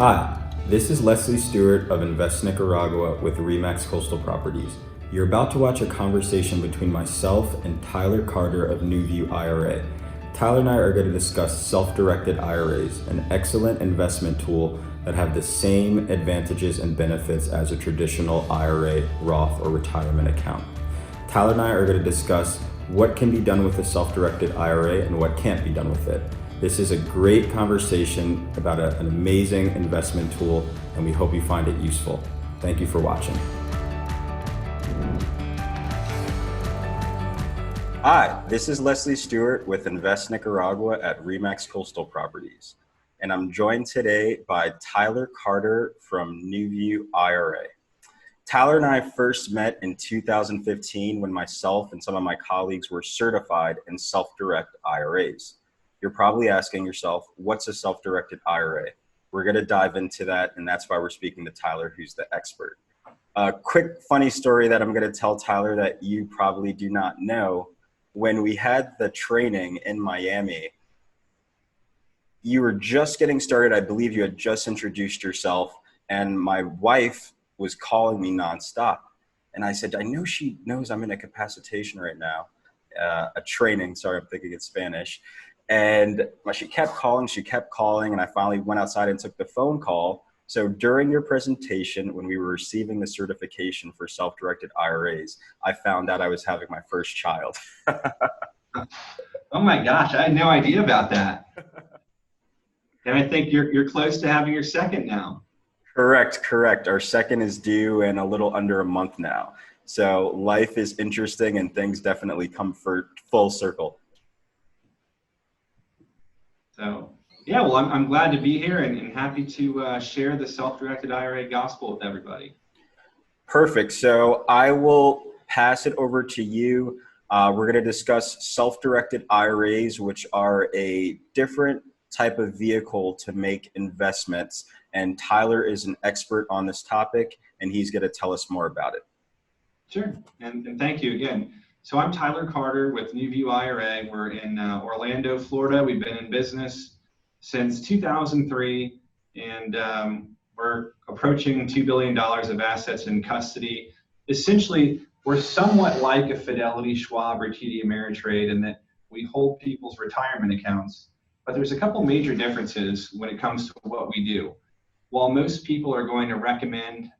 Hi, this is Leslie Stewart of Invest Nicaragua with RE/MAX Coastal Properties. You're about to watch a conversation between myself and Tyler Carter of NewView IRA. Tyler and I are going to discuss self-directed IRAs, an excellent investment tool that have the same advantages and benefits as a traditional IRA, Roth, or retirement account. Tyler and I are going to discuss what can be done with a self-directed IRA and what can't be done with it. This is a great conversation about an amazing investment tool, and we hope you find it useful. Thank you for watching. Hi, this is Leslie Stewart with Invest Nicaragua at RE/MAX Coastal Properties, and I'm joined today by Tyler Carter from NewView IRA. Tyler and I first met in 2015 when myself and some of my colleagues were certified in self-direct IRAs. You're probably asking yourself, what's a self-directed IRA? We're going to dive into that, and that's why we're speaking to Tyler, who's the expert. A quick funny story that I'm going to tell Tyler that you probably do not know. When we had the training in Miami, you were just getting started. I believe you had just introduced yourself, and my wife was calling me nonstop. And I said, I know she knows I'm in a capacitation right now, a training. Sorry, I'm thinking it's Spanish. And she kept calling, and I finally went outside and took the phone call. So during your presentation, when we were receiving the certification for self-directed IRAs, I found out I was having my first child. Oh my gosh, I had no idea about that. And I think you're close to having your second now. Correct. Our second is due in a little under a month now. So life is interesting, and things definitely come for full circle. So, yeah, well, I'm glad to be here and happy to share the self-directed IRA gospel with everybody. Perfect. So I will pass it over to you. We're going to discuss self-directed IRAs, which are a different type of vehicle to make investments. And Tyler is an expert on this topic, and he's going to tell us more about it. Sure. And thank you again. So I'm Tyler Carter with NewView IRA. We're in Orlando, Florida. We've been in business since 2003, and we're approaching $2 billion of assets in custody. Essentially, we're somewhat like a Fidelity, Schwab, or TD Ameritrade in that we hold people's retirement accounts. But there's a couple major differences when it comes to what we do. While most people are going to recommend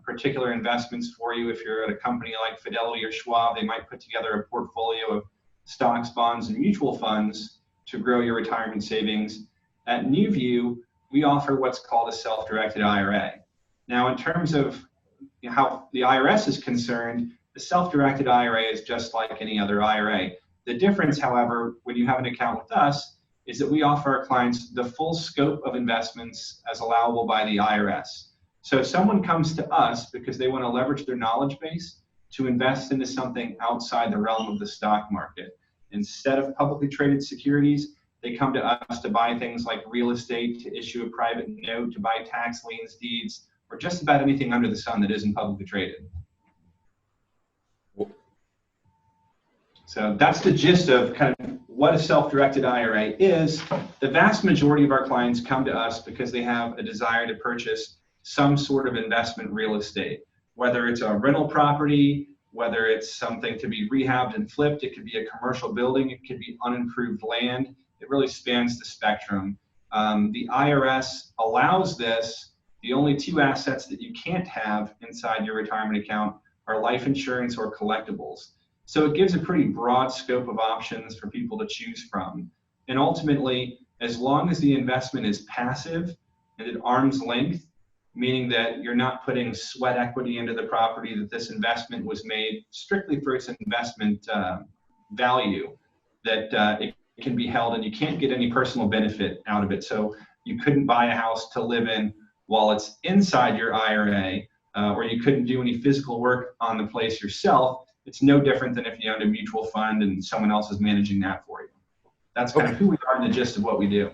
particular investments for you, if you're at a company like Fidelity or Schwab, they might put together a portfolio of stocks, bonds, and mutual funds to grow your retirement savings. At NewView, we offer what's called a self-directed IRA. Now, in terms of how the IRS is concerned, the self-directed IRA is just like any other IRA. The difference, however, when you have an account with us, is that we offer our clients the full scope of investments as allowable by the IRS. So if someone comes to us because they want to leverage their knowledge base to invest into something outside the realm of the stock market, instead of publicly traded securities, they come to us to buy things like real estate, to issue a private note, to buy tax liens, deeds, or just about anything under the sun that isn't publicly traded. So that's the gist of kind of what a self-directed IRA is. The vast majority of our clients come to us because they have a desire to purchase some sort of investment real estate, whether it's a rental property, whether it's something to be rehabbed and flipped, it could be a commercial building, it could be unimproved land. It really spans the spectrum. The IRS allows this. The only two assets that you can't have inside your retirement account are life insurance or collectibles. So it gives a pretty broad scope of options for people to choose from. And ultimately, as long as the investment is passive and at arm's length, meaning that you're not putting sweat equity into the property, that this investment was made strictly for its investment value, that it can be held and you can't get any personal benefit out of it. So you couldn't buy a house to live in while it's inside your IRA, or you couldn't do any physical work on the place yourself. It's no different than if you owned a mutual fund and someone else is managing that for you. That's kind of who we are in the gist of what we do.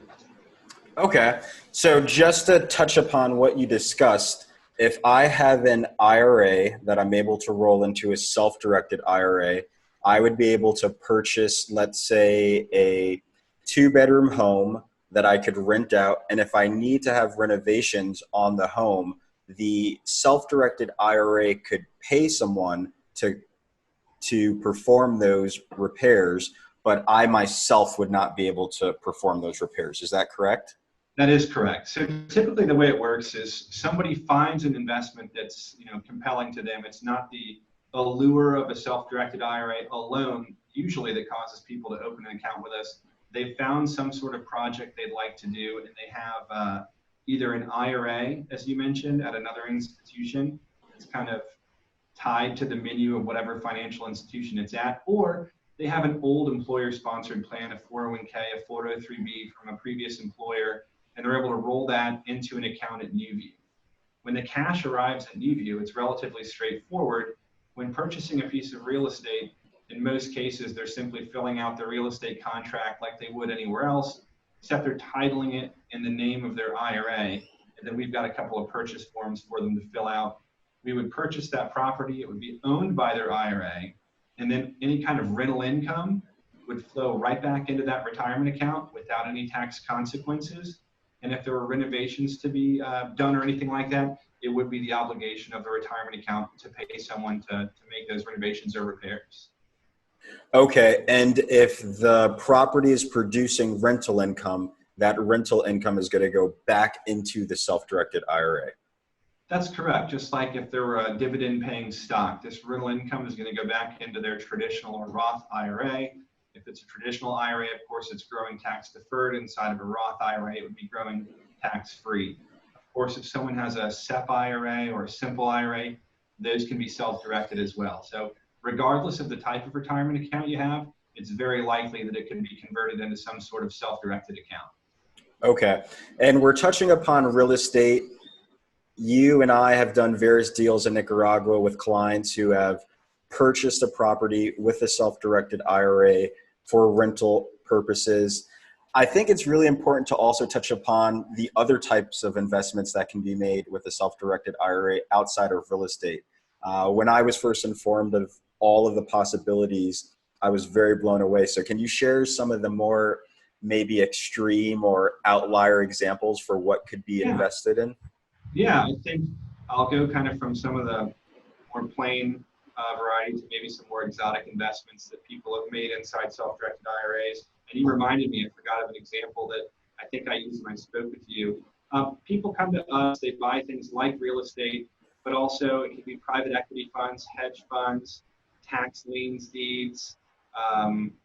Okay. So just to touch upon what you discussed, if I have an IRA that I'm able to roll into a self-directed IRA, I would be able to purchase, let's say, a 2-bedroom home that I could rent out. And if I need to have renovations on the home, the self-directed IRA could pay someone to perform those repairs, but I myself would not be able to perform those repairs. Is that correct? That is correct. So typically the way it works is somebody finds an investment that's compelling to them. It's not the allure of a self-directed IRA alone, usually, that causes people to open an account with us. They found some sort of project they'd like to do, and they have either an IRA, as you mentioned, at another institution. It's kind of tied to the menu of whatever financial institution it's at, or they have an old employer-sponsored plan, a 401k, a 403b from a previous employer, and they're able to roll that into an account at NewView. When the cash arrives at NewView, it's relatively straightforward. When purchasing a piece of real estate, in most cases, they're simply filling out the real estate contract like they would anywhere else, except they're titling it in the name of their IRA. And then we've got a couple of purchase forms for them to fill out. We would purchase that property. It would be owned by their IRA. And then any kind of rental income would flow right back into that retirement account without any tax consequences. And if there were renovations to be done or anything like that, it would be the obligation of the retirement account to pay someone to make those renovations or repairs. Okay, and if the property is producing rental income, that rental income is going to go back into the self-directed IRA. That's correct. Just like if there were a dividend-paying stock, this rental income is going to go back into their traditional or Roth IRA. If it's a traditional IRA, of course, it's growing tax-deferred. Inside of a Roth IRA, it would be growing tax-free. Of course, if someone has a SEP IRA or a simple IRA, those can be self-directed as well. So regardless of the type of retirement account you have, it's very likely that it can be converted into some sort of self-directed account. Okay, and we're touching upon real estate. You and I have done various deals in Nicaragua with clients who have purchased a property with a self-directed IRA for rental purposes. I think it's really important to also touch upon the other types of investments that can be made with a self-directed IRA outside of real estate. When I was first informed of all of the possibilities, I was very blown away. So can you share some of the more maybe extreme or outlier examples for what could be invested in? Yeah, I think I'll go kind of from some of the more plain variety to maybe some more exotic investments that people have made inside self-directed IRAs. And you reminded me, I forgot of an example that I think I used when I spoke with you. People come to us, they buy things like real estate, but also it can be private equity funds, hedge funds, tax liens, deeds.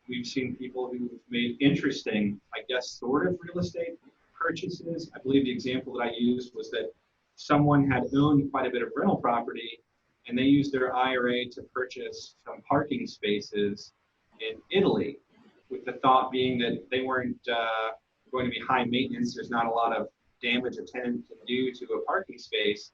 We've seen people who've made interesting, I guess, sort of real estate purchases. I believe the example that I used was that someone had owned quite a bit of rental property, and they used their IRA to purchase some parking spaces in Italy, with the thought being that they weren't going to be high maintenance. There's not a lot of damage a tenant can do to a parking space,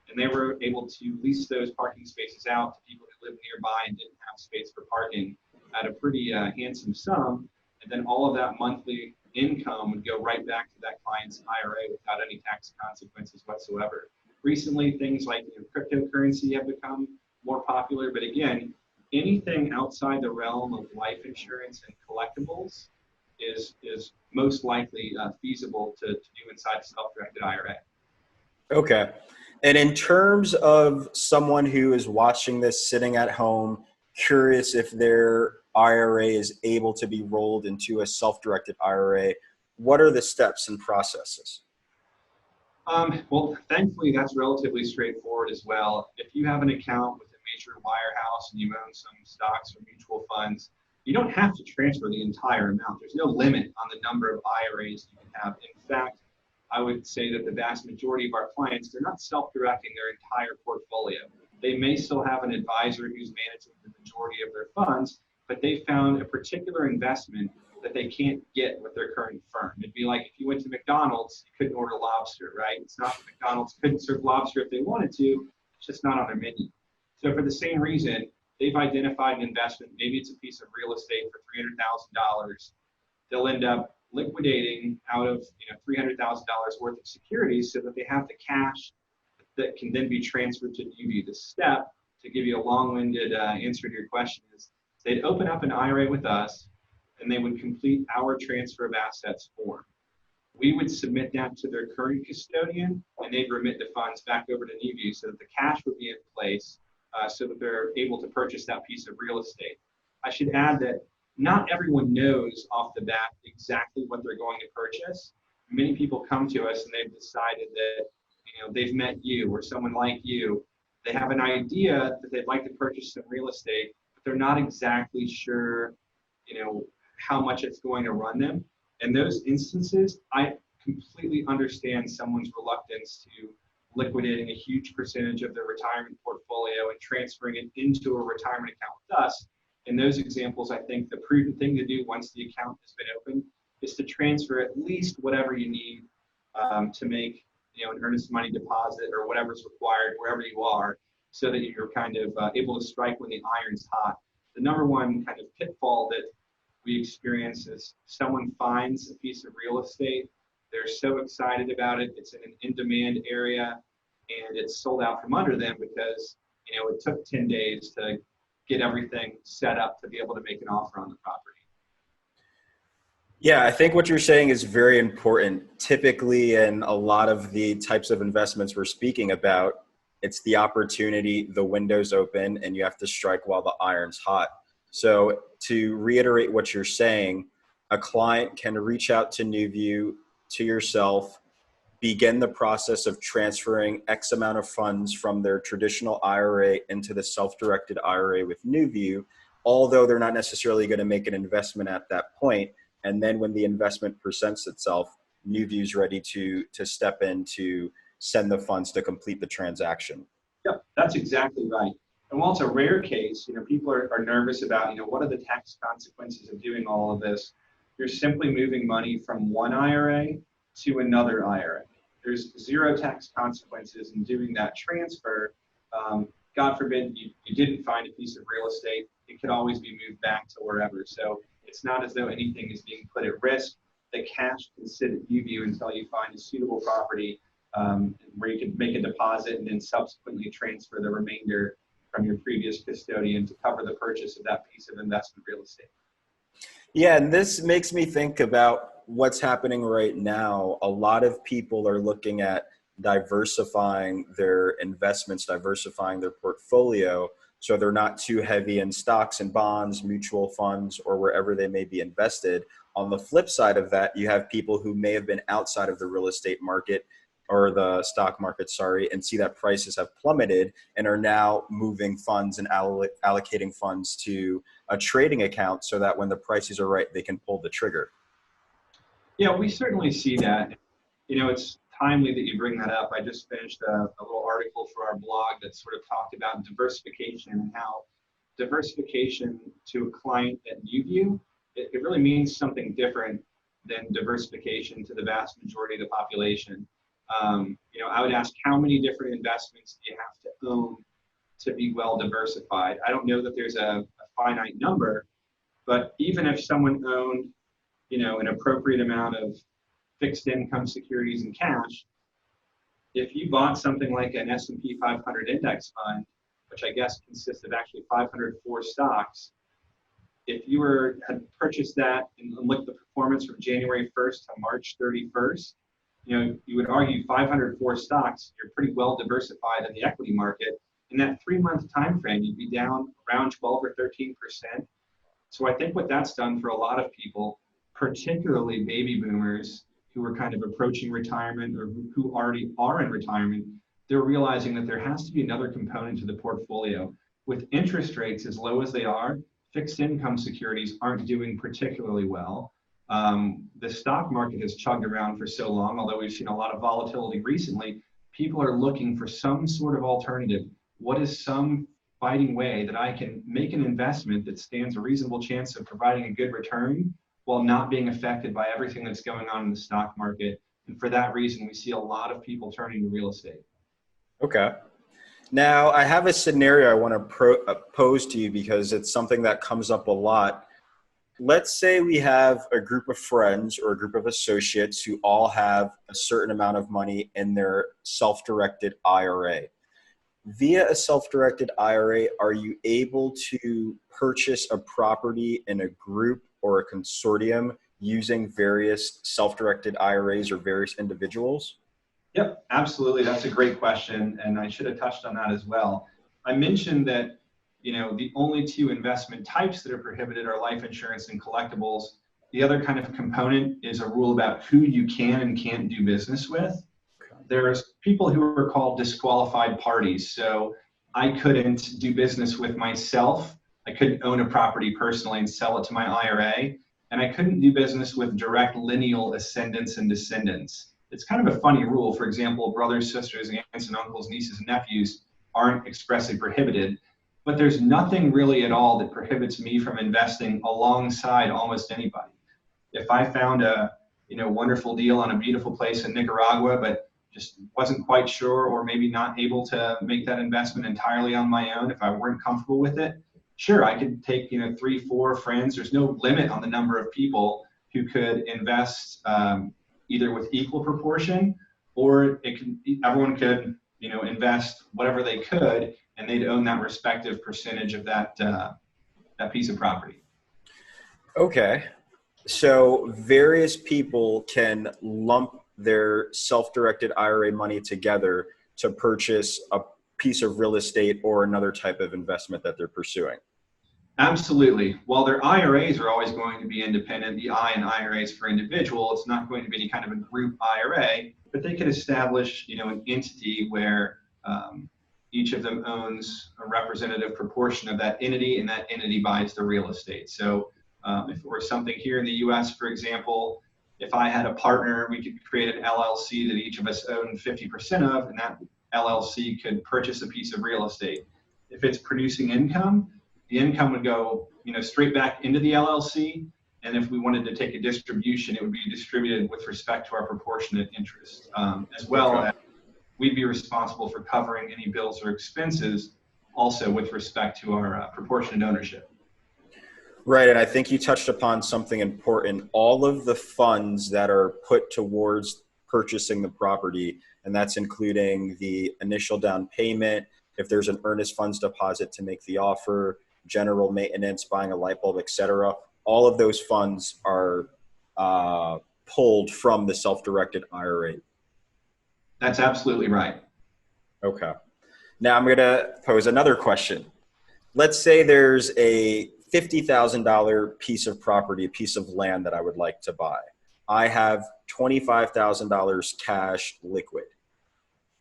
and they were able to lease those parking spaces out to people who lived nearby and didn't have space for parking at a pretty handsome sum, and then all of that monthly income would go right back to that client's IRA without any tax consequences whatsoever. Recently, things like cryptocurrency have become more popular, but again, anything outside the realm of life insurance and collectibles is most likely feasible to do inside a self-directed IRA. Okay. And in terms of someone who is watching this sitting at home, curious if their IRA is able to be rolled into a self-directed IRA, what are the steps and processes? Well, thankfully, that's relatively straightforward as well. If you have an account with a major wirehouse and you own some stocks or mutual funds, you don't have to transfer the entire amount. There's no limit on the number of IRAs you can have. In fact, I would say that the vast majority of our clients, they're not self-directing their entire portfolio. They may still have an advisor who's managing the majority of their funds, but they found a particular investment that they can't get with their current firm. It'd be like if you went to McDonald's, you couldn't order lobster, right? It's not that McDonald's couldn't serve lobster if they wanted to, it's just not on their menu. So for the same reason, they've identified an investment, maybe it's a piece of real estate for $300,000. They'll end up liquidating out of $300,000 worth of securities so that they have the cash that can then be transferred to you. The step, to give you a long-winded answer to your question, is they'd open up an IRA with us, and they would complete our transfer of assets form. we would submit that to their current custodian, and they'd remit the funds back over to NewView so that the cash would be in place so that they're able to purchase that piece of real estate. I should add that not everyone knows off the bat exactly what they're going to purchase. Many people come to us and they've decided that they've met you or someone like you. They have an idea that they'd like to purchase some real estate, but they're not exactly sure, how much it's going to run them. In those instances, I completely understand someone's reluctance to liquidating a huge percentage of their retirement portfolio and transferring it into a retirement account with us. In those examples, I think the prudent thing to do once the account has been opened is to transfer at least whatever you need to make an earnest money deposit or whatever's required wherever you are, so that you're kind of able to strike when the iron's hot. The number one kind of pitfall that we experience is someone finds a piece of real estate, they're so excited about it, it's in an in-demand area, and it's sold out from under them because it took 10 days to get everything set up to be able to make an offer on the property. Yeah, I think what you're saying is very important. Typically, in a lot of the types of investments we're speaking about, it's the opportunity, the window's open, and you have to strike while the iron's hot. So to reiterate what you're saying, a client can reach out to NewView, to yourself, begin the process of transferring X amount of funds from their traditional IRA into the self-directed IRA with NewView, although they're not necessarily going to make an investment at that point. And then when the investment presents itself, NewView is ready to step in to send the funds to complete the transaction. Yep, that's exactly right. And while it's a rare case, people are nervous about, what are the tax consequences of doing all of this? You're simply moving money from one IRA to another IRA. There's zero tax consequences in doing that transfer. God forbid you didn't find a piece of real estate, it could always be moved back to wherever. So it's not as though anything is being put at risk. The cash can sit at NewView until you find a suitable property where you can make a deposit and then subsequently transfer the remainder from your previous custodian to cover the purchase of that piece of investment real estate. Yeah, and this makes me think about what's happening right now. A lot of people are looking at diversifying their investments, diversifying their portfolio, so they're not too heavy in stocks and bonds, mutual funds, or wherever they may be invested. On the flip side of that, you have people who may have been outside of the real estate market or the stock market, and see that prices have plummeted and are now moving funds and allocating funds to a trading account so that when the prices are right, they can pull the trigger. Yeah, we certainly see that. It's timely that you bring that up. I just finished a little article for our blog that sort of talked about diversification and how diversification to a client at NewView, it really means something different than diversification to the vast majority of the population. I would ask, how many different investments do you have to own to be well diversified? I don't know that there's a finite number, but even if someone owned, an appropriate amount of fixed income securities and cash, if you bought something like an S&P 500 index fund, which I guess consists of actually 504 stocks, if you had purchased that and looked at the performance from January 1st to March 31st, you would argue 504 stocks, you're pretty well diversified in the equity market. In that 3-month time frame, you'd be down around 12 or 13%. So I think what that's done for a lot of people, particularly baby boomers who are kind of approaching retirement or who already are in retirement, they're realizing that there has to be another component to the portfolio. With interest rates as low as they are, fixed income securities aren't doing particularly well. The stock market has chugged around for so long, although we've seen a lot of volatility recently. People are looking for some sort of alternative. What is some fighting way that I can make an investment that stands a reasonable chance of providing a good return while not being affected by everything that's going on in the stock market? And for that reason, we see a lot of people turning to real estate. Okay. Now, I have a scenario I want to pose to you because it's something that comes up a lot. Let's say we have a group of friends or a group of associates who all have a certain amount of money in their self-directed IRA. Via a self-directed IRA, are you able to purchase a property in a group or a consortium using various self-directed IRAs or various individuals? Yep, absolutely. That's a great question, and I should have touched on that as well. I mentioned that, the only two investment types that are prohibited are life insurance and collectibles. The other kind of component is a rule about who you can and can't do business with. There's people who are called disqualified parties. So I couldn't do business with myself. I couldn't own a property personally and sell it to my IRA. And I couldn't do business with direct lineal ascendants and descendants. It's kind of a funny rule. For example, brothers, sisters, aunts and uncles, nieces and nephews aren't expressly prohibited, but there's nothing really at all that prohibits me from investing alongside almost anybody. If I found a wonderful deal on a beautiful place in Nicaragua, but just wasn't quite sure or maybe not able to make that investment entirely on my own, if I weren't comfortable with it, sure, I could take 3, 4 friends. There's no limit on the number of people who could invest either with equal proportion, or everyone could invest whatever they could, and they'd own that respective percentage of that piece of property. Okay. So various people can lump their self-directed IRA money together to purchase a piece of real estate or another type of investment that they're pursuing. Absolutely. While their IRAs are always going to be independent, the I in IRAs for individual, it's not going to be any kind of a group IRA, but they could establish, an entity where each of them owns a representative proportion of that entity, and that entity buys the real estate. So if it were something here in the U.S., for example, if I had a partner, we could create an LLC that each of us owned 50% of, and that LLC could purchase a piece of real estate. If it's producing income, the income would go, straight back into the LLC. And if we wanted to take a distribution, it would be distributed with respect to our proportionate interest, as well as we'd be responsible for covering any bills or expenses also with respect to our proportionate ownership. Right. And I think you touched upon something important. All of the funds that are put towards purchasing the property, and that's including the initial down payment, if there's an earnest funds deposit to make the offer, general maintenance, buying a light bulb, etc. All of those funds are pulled from the self-directed IRA. That's absolutely right. Okay. Now I'm going to pose another question. Let's say there's a $50,000 piece of property, a piece of land that I would like to buy. I have $25,000 cash liquid.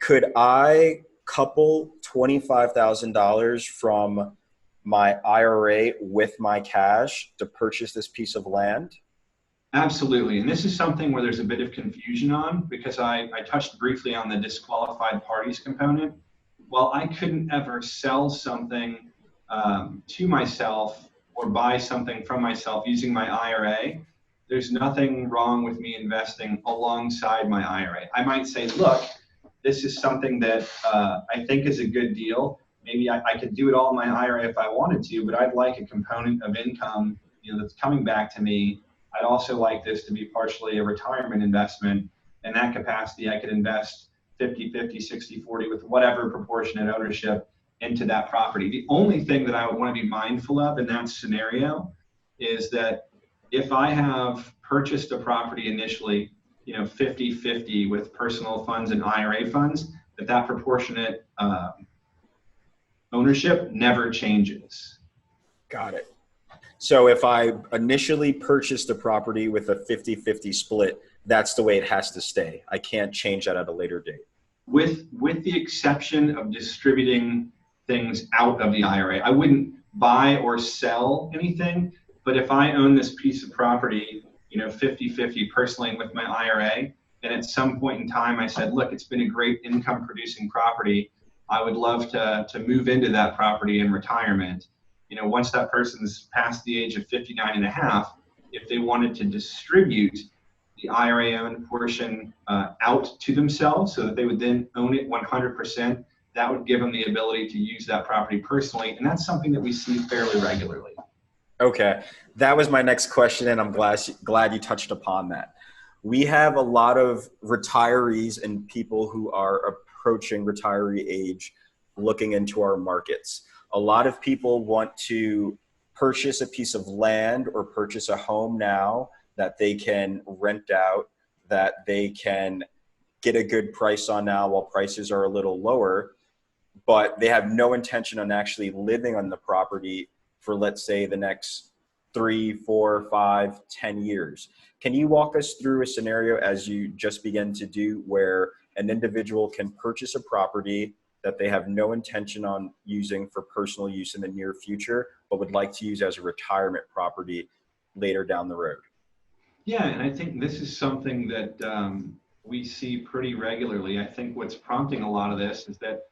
Could I couple $25,000 from my IRA with my cash to purchase this piece of land? Absolutely. And this is something where there's a bit of confusion on, because I touched briefly on the disqualified parties component. While I couldn't ever sell something to myself or buy something from myself using my IRA, there's nothing wrong with me investing alongside my IRA. I might say, look, this is something that I think is a good deal. Maybe I could do it all in my IRA if I wanted to, but I'd like a component of income that's coming back to me. I'd also like this to be partially a retirement investment. In that capacity, I could invest 50-50, 60-40 with whatever proportionate ownership into that property. The only thing that I would want to be mindful of in that scenario is that if I have purchased a property initially, 50-50 with personal funds and IRA funds, that proportionate ownership never changes. Got it. So if I initially purchased a property with a 50-50 split, that's the way it has to stay. I can't change that at a later date. With the exception of distributing things out of the IRA. I wouldn't buy or sell anything, but if I own this piece of property, 50-50 personally with my IRA, and at some point in time I said, look, it's been a great income producing property. I would love to move into that property in retirement. Once that person's past the age of 59 and a half, if they wanted to distribute the IRA owned portion out to themselves so that they would then own it 100%, that would give them the ability to use that property personally. And that's something that we see fairly regularly. Okay. That was my next question, and I'm glad you touched upon that. We have a lot of retirees and people who are approaching retiree age looking into our markets. A lot of people want to purchase a piece of land or purchase a home now that they can rent out, that they can get a good price on now while prices are a little lower, but they have no intention on actually living on the property for, let's say, the next 3, 4, 5, 10 years. Can you walk us through a scenario, as you just began to do, where an individual can purchase a property that they have no intention on using for personal use in the near future, but would like to use as a retirement property later down the road? Yeah, and I think this is something that we see pretty regularly. I think what's prompting a lot of this is that,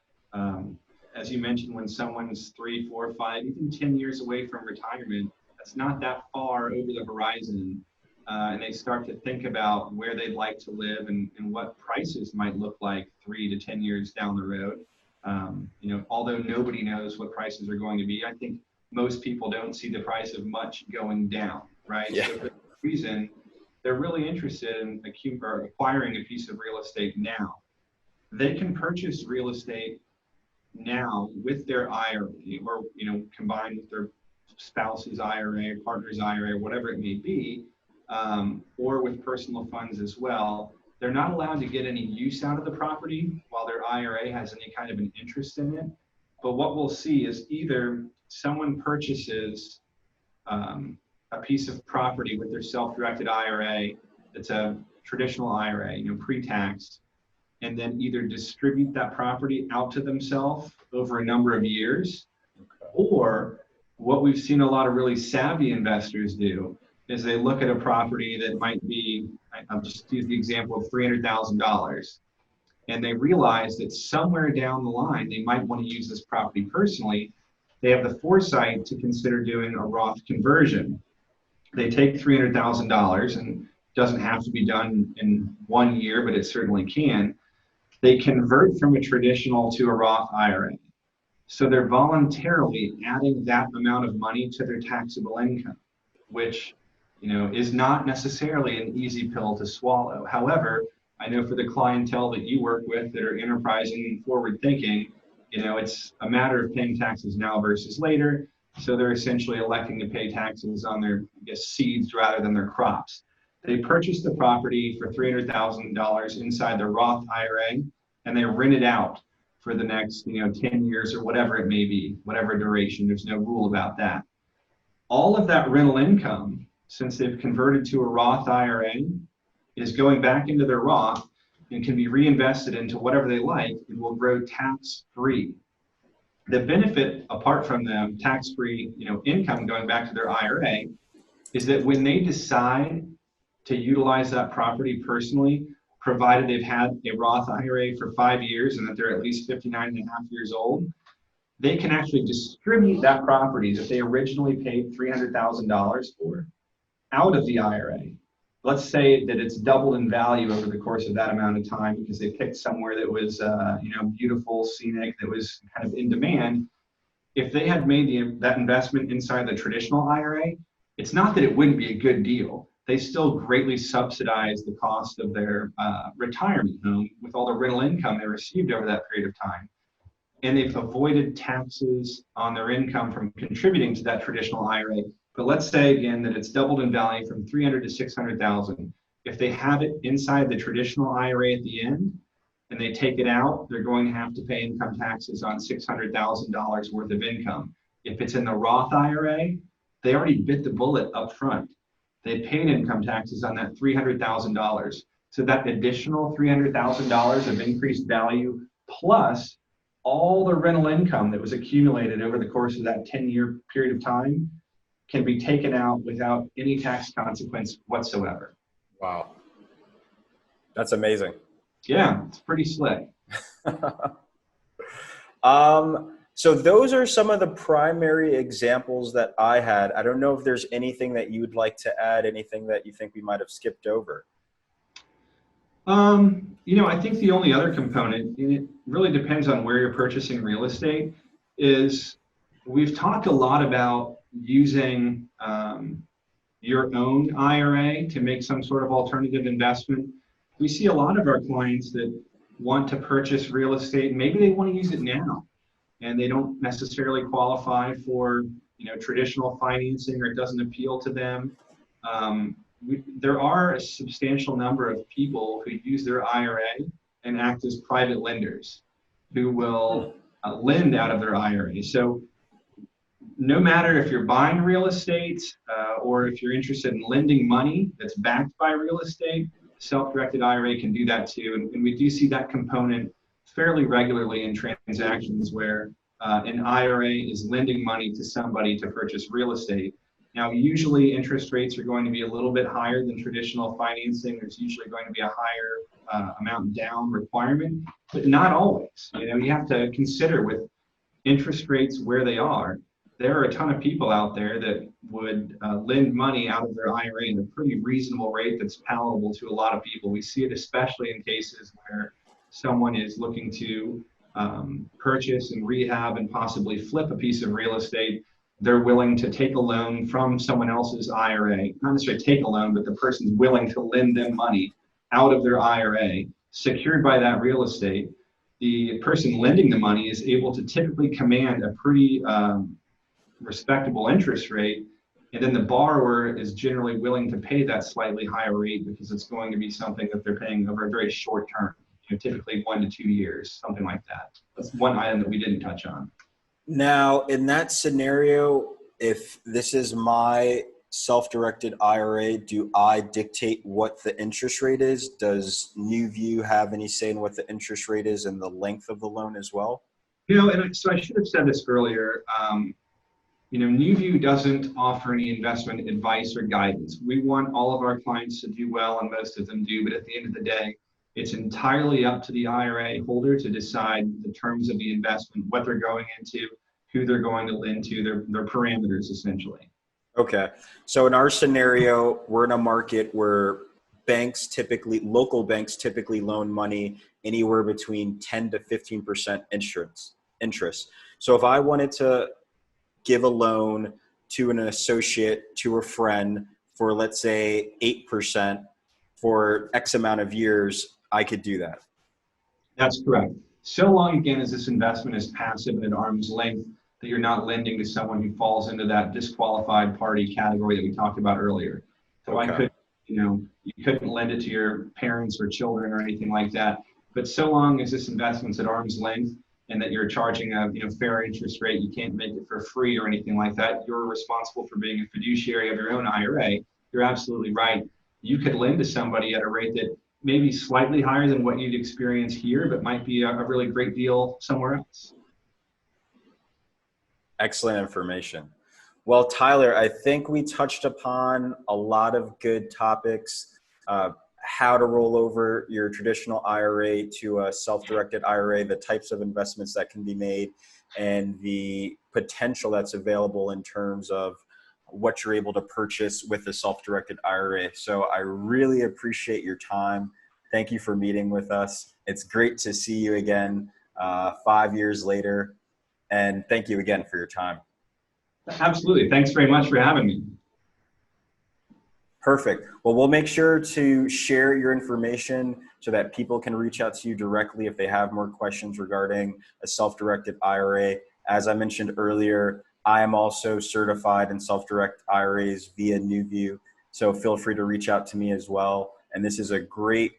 as you mentioned, when someone's 3, 4, 5, even 10 years away from retirement, that's not that far over the horizon. And they start to think about where they'd like to live and what prices might look like 3 to 10 years down the road. Although nobody knows what prices are going to be, I think most people don't see the price of much going down, right? Yeah. So for that reason, they're really interested in acquiring a piece of real estate now. They can purchase real estate now with their IRA, or combined with their spouse's IRA, partner's IRA, whatever it may be, or with personal funds as well. They're not allowed to get any use out of the property while their IRA has any kind of an interest in it. But what we'll see is either someone purchases a piece of property with their self-directed IRA that's a traditional IRA, pre-tax, and then either distribute that property out to themselves over a number of years, or what we've seen a lot of really savvy investors do is they look at a property that might be, I'll just use the example of $300,000, and they realize that somewhere down the line, they might want to use this property personally. They have the foresight to consider doing a Roth conversion. They take $300,000, and it doesn't have to be done in 1 year, but it certainly can. They convert from a traditional to a Roth IRA. So they're voluntarily adding that amount of money to their taxable income, which is not necessarily an easy pill to swallow. However, I know for the clientele that you work with that are enterprising and forward thinking, it's a matter of paying taxes now versus later. So they're essentially electing to pay taxes on their, seeds rather than their crops. They purchased the property for $300,000 inside their Roth IRA, and they rent it out for the next, 10 years or whatever it may be, whatever duration. There's no rule about that. All of that rental income, since they've converted to a Roth IRA, is going back into their Roth and can be reinvested into whatever they like and will grow tax-free. The benefit, apart from the tax-free, income going back to their IRA, is that when they decide to utilize that property personally, provided they've had a Roth IRA for 5 years and that they're at least 59 and a half years old, they can actually distribute that property that they originally paid $300,000 for out of the IRA. Let's say that it's doubled in value over the course of that amount of time because they picked somewhere that was, beautiful, scenic, that was kind of in demand. If they had made that investment inside the traditional IRA, it's not that it wouldn't be a good deal. They still greatly subsidize the cost of their retirement home with all the rental income they received over that period of time. And they've avoided taxes on their income from contributing to that traditional IRA. But let's say again that it's doubled in value from 300 to 600,000. If they have it inside the traditional IRA at the end and they take it out, they're going to have to pay income taxes on $600,000 worth of income. If it's in the Roth IRA, they already bit the bullet up front. They paid income taxes on that $300,000. So that additional $300,000 of increased value plus all the rental income that was accumulated over the course of that 10-year period of time can be taken out without any tax consequence whatsoever. Wow. That's amazing. Yeah, it's pretty slick. So those are some of the primary examples that I had. I don't know if there's anything that you would like to add, anything that you think we might have skipped over. I think the only other component, and it really depends on where you're purchasing real estate, is we've talked a lot about using your own IRA to make some sort of alternative investment. We see a lot of our clients that want to purchase real estate. Maybe they want to use it now, and they don't necessarily qualify for traditional financing, or it doesn't appeal to them. there are a substantial number of people who use their IRA and act as private lenders who will lend out of their IRA. So no matter if you're buying real estate or if you're interested in lending money that's backed by real estate, self-directed IRA can do that too. And we do see that component fairly regularly in transactions where an IRA is lending money to somebody to purchase real estate. Now, usually interest rates are going to be a little bit higher than traditional financing. There's usually going to be a higher amount down requirement, but not always. You have to consider with interest rates where they are, there are a ton of people out there that would lend money out of their IRA at a pretty reasonable rate that's palatable to a lot of people. We see it especially in cases where someone is looking to purchase and rehab and possibly flip a piece of real estate. They're willing to take a loan from someone else's IRA, not necessarily take a loan, but the person's willing to lend them money out of their IRA, secured by that real estate. The person lending the money is able to typically command a pretty respectable interest rate, and then the borrower is generally willing to pay that slightly higher rate because it's going to be something that they're paying over a very short term, typically 1 to 2 years, something like that. That's one item that we didn't touch on. Now, in that scenario, if this is my self-directed IRA, do I dictate what the interest rate is? Does NewView have any say in what the interest rate is and the length of the loan as well? And so I should have said this earlier. NewView doesn't offer any investment advice or guidance. We want all of our clients to do well, and most of them do, but at the end of the day, it's entirely up to the IRA holder to decide the terms of the investment, what they're going into, who they're going to lend to, their parameters essentially. Okay. So in our scenario, we're in a market where local banks typically loan money anywhere between 10 to 15% interest. So if I wanted to give a loan to an associate, to a friend for, let's say, 8% for X amount of years, I could do that. That's correct. So long, again, as this investment is passive and at arm's length, that you're not lending to someone who falls into that disqualified party category that we talked about earlier. So okay. You couldn't lend it to your parents or children or anything like that. But so long as this investment's at arm's length and that you're charging a fair interest rate, you can't make it for free or anything like that. You're responsible for being a fiduciary of your own IRA. You're absolutely right. You could lend to somebody at a rate that maybe slightly higher than what you'd experience here, but might be a really great deal somewhere else. Excellent information. Well, Tyler, I think we touched upon a lot of good topics, how to roll over your traditional IRA to a self-directed IRA, the types of investments that can be made, and the potential that's available in terms of what you're able to purchase with a self-directed IRA. So I really appreciate your time. Thank you for meeting with us. It's great to see you again 5 years later. And thank you again for your time. Absolutely. Thanks very much for having me. Perfect. Well, we'll make sure to share your information so that people can reach out to you directly if they have more questions regarding a self-directed IRA. As I mentioned earlier, I am also certified in self-direct IRAs via NewView, so feel free to reach out to me as well. And this is a great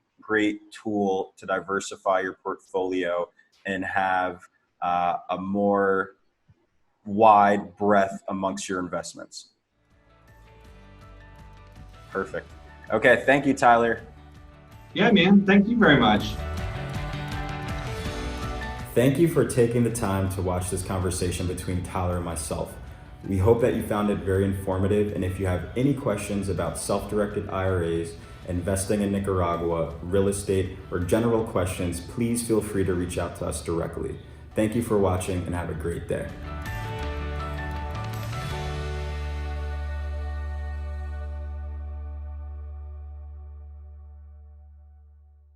tool to diversify your portfolio and have a more wide breadth amongst your investments. Perfect. Okay, thank you, Tyler. Yeah, man. Thank you very much. Thank you for taking the time to watch this conversation between Tyler and myself. We hope that you found it very informative, and if you have any questions about self-directed IRAs, investing in Nicaragua, real estate, or general questions, please feel free to reach out to us directly. Thank you for watching and have a great day.